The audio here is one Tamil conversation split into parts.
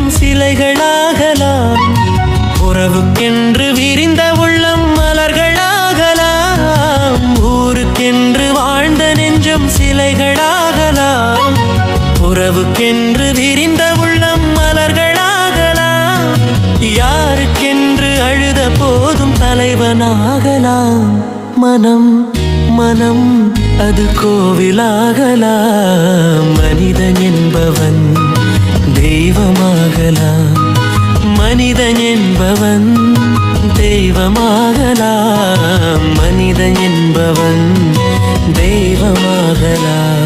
நெஞ்சம் சிலைகளாகலாம். உறவுக்கென்று விரிந்த உள்ளம் மலர்களாகலாம். ஊருக்கென்று வாழ்ந்த நெஞ்சம் சிலைகளாகலாம். உறவுக்கென்று விரிந்த உள்ளம் மலர்களாகலாம். யாருக்கென்று அழுத போதும் தலைவனாகலாம். மனம் மனம் அது கோவிலாகலாம். மனிதன் என்பவன் தெய்வமாகலாம். மனிதன் என்பவன் தெய்வமாகலாம். மனிதன் என்பவன் தெய்வமாகலாம்.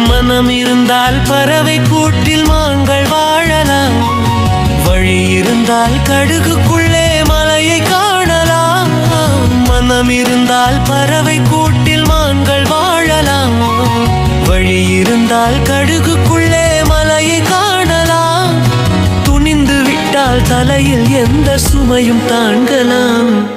மனம் இருந்தால் பறவை கூட்டில் மான்கள் வாழலாம். வழி இருந்தால் கடுகுக்குள்ளே மலையை காணலாம். மனம் இருந்தால் பறவை கூட்டில் மான்கள் வாழலாம். வழி இருந்தால் கடுகுக்குள்ளே மலையை காணலாம். துணிந்து விட்டால் தலையில் எந்த சுமையும் தாங்கலாம்.